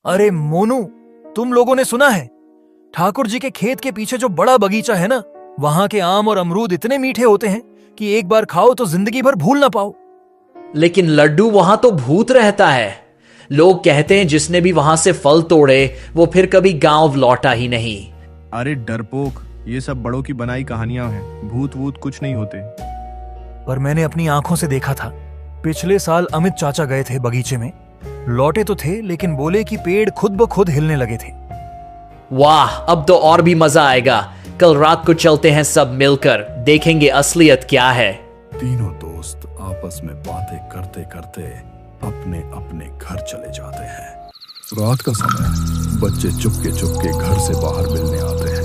अरे मोनू, तुम लोगों ने सुना है? ठाकुर जी के खेत के पीछे जो बड़ा बगीचा है ना, वहां के आम और अमरूद इतने मीठे होते हैं कि एक बार खाओ तो जिंदगी भर भूल ना पाओ। लेकिन लड्डू, वहां तो भूत रहता है। लोग कहते हैं जिसने भी वहां से फल तोड़े वो फिर कभी गांव लौटा ही नहीं। अरे डरपोक, ये सब बड़ों की बनाई कहानियां हैं। भूत वूत कुछ नहीं होते। पर मैंने अपनी आंखों से देखा था। पिछले साल अमित चाचा गए थे बगीचे में। लौटे तो थे लेकिन बोले कि पेड़ खुद ब खुद हिलने लगे थे। वाह, अब तो और भी मजा आएगा। कल रात को चलते हैं सब मिलकर, देखेंगे असलियत क्या है। तीनों दोस्त आपस में बातें करते करते अपने अपने घर चले जाते हैं। रात का समय, बच्चे चुपके चुपके घर से बाहर मिलने आते हैं।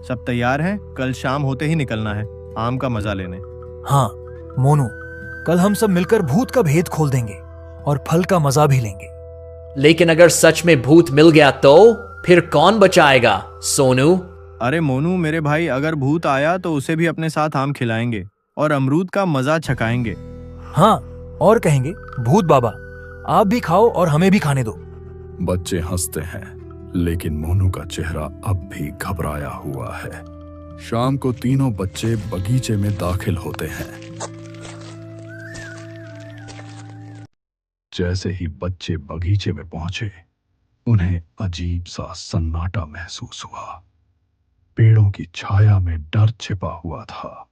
सब तैयार हैं? कल शाम होते ही निकलना है आम का मजा लेने। हाँ मोनू, कल हम सब मिलकर भूत का भेद खोल देंगे और फल का मजा भी लेंगे। लेकिन अगर सच में भूत मिल गया तो फिर कौन बचाएगा? सोनू? अरे मोनू मेरे भाई, अगर भूत आया तो उसे भी अपने साथ आम खिलाएंगे और अमरूद का मजा छकाएंगे। हाँ, और कहेंगे भूत बाबा आप भी खाओ और हमें भी खाने दो। बच्चे हंसते हैं, लेकिन मोनू का चेहरा अब भी घबराया हुआ है। शाम को तीनों बच्चे बगीचे में दाखिल होते हैं। जैसे ही बच्चे बगीचे में पहुंचे, उन्हें अजीब सा सन्नाटा महसूस हुआ। पेड़ों की छाया में डर छिपा हुआ था।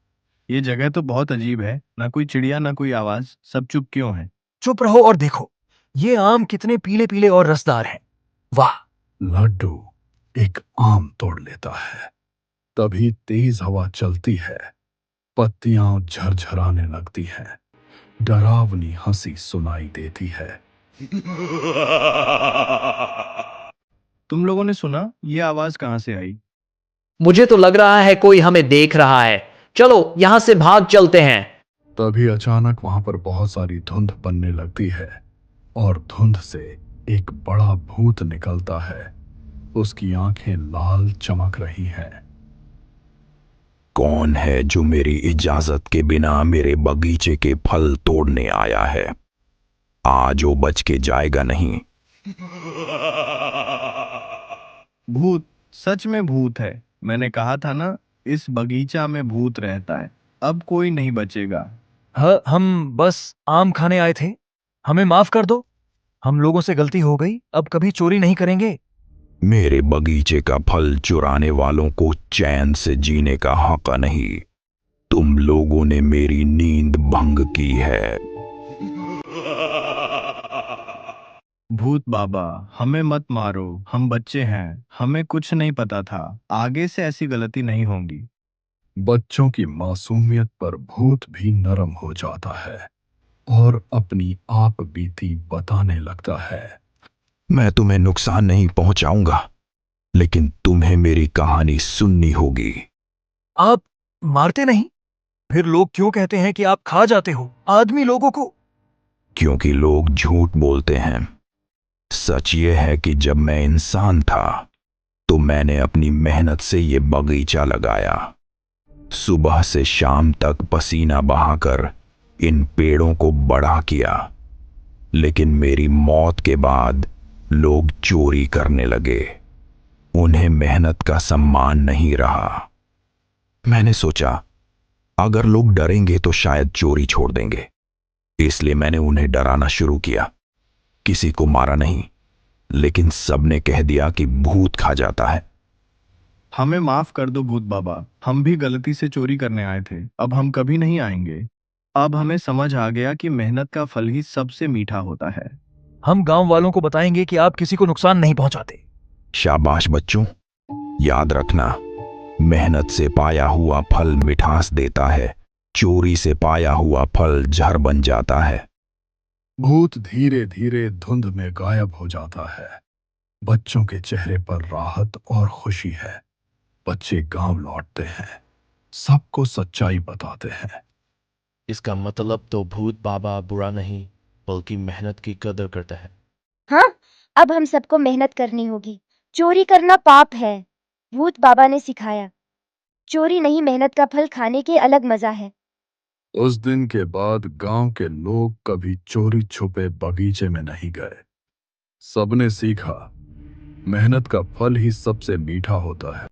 ये जगह तो बहुत अजीब है, ना कोई चिड़िया ना कोई आवाज, सब चुप क्यों है? चुप रहो और देखो, ये आम कितने पीले पीले और रसदार हैं। वाह! लड्डू एक आम तोड़ लेता है। तभी तेज हवा चलती है, पत्तियां झरझराने लगती हैं, डरावनी हंसी सुनाई देती है। तुम लोगों ने सुना? ये आवाज कहाँ से आई? मुझे तो लग रहा है कोई हमें देख रहा है। चलो यहां से भाग चलते हैं। तभी अचानक वहां पर बहुत सारी धुंध बनने लगती है और धुंध से एक बड़ा भूत निकलता है। उसकी आंखें लाल चमक रही हैं। कौन है जो मेरी इजाजत के बिना मेरे बगीचे के फल तोड़ने आया है? आज वो बच के जाएगा नहीं। भूत, सच में भूत है। मैंने कहा था ना, इस बगीचा में भूत रहता है। अब कोई नहीं बचेगा। हम बस आम खाने आए थे, हमें माफ कर दो। हम लोगों से गलती हो गई, अब कभी चोरी नहीं करेंगे। मेरे बगीचे का फल चुराने वालों को चैन से जीने का हक नहीं। तुम लोगों ने मेरी नींद भंग की है। भूत बाबा, हमें मत मारो, हम बच्चे हैं, हमें कुछ नहीं पता था। आगे से ऐसी गलती नहीं होगी। बच्चों की मासूमियत पर भूत भी नरम हो जाता है और अपनी आप बीती बताने लगता है। मैं तुम्हें नुकसान नहीं पहुंचाऊंगा, लेकिन तुम्हें मेरी कहानी सुननी होगी। आप मारते नहीं? फिर लोग क्यों कहते हैं कि आप खा जाते हो आदमी लोगों को? क्योंकि लोग झूठ बोलते हैं। सच ये है कि जब मैं इंसान था तो मैंने अपनी मेहनत से ये बगीचा लगाया। सुबह से शाम तक पसीना बहाकर इन पेड़ों को बड़ा किया। लेकिन मेरी मौत के बाद लोग चोरी करने लगे। उन्हें मेहनत का सम्मान नहीं रहा। मैंने सोचा अगर लोग डरेंगे तो शायद चोरी छोड़ देंगे, इसलिए मैंने उन्हें डराना शुरू किया। किसी को मारा नहीं, लेकिन सबने कह दिया कि भूत खा जाता है। हमें माफ कर दो भूत बाबा, हम भी गलती से चोरी करने आए थे। अब हम कभी नहीं आएंगे। अब हमें समझ आ गया कि मेहनत का फल ही सबसे मीठा होता है। हम गांव वालों को बताएंगे कि आप किसी को नुकसान नहीं पहुंचाते। शाबाश बच्चों, याद रखना, मेहनत से पाया हुआ फल मिठास देता है, चोरी से पाया हुआ फल जहर बन जाता है। भूत धीरे धीरे धुंध में गायब हो जाता है। बच्चों के चेहरे पर राहत और खुशी है। बच्चे गांव लौटते हैं, सबको सच्चाई बताते हैं। इसका मतलब तो भूत बाबा बुरा नहीं, बल्कि मेहनत की कदर करता है। हाँ, अब हम सबको मेहनत करनी होगी। चोरी करना पाप है, भूत बाबा ने सिखाया। चोरी नहीं, मेहनत का फल खाने के अलग मजा है। उस दिन के बाद गांव के लोग कभी चोरी छुपे बगीचे में नहीं गए। सबने सीखा, मेहनत का फल ही सबसे मीठा होता है।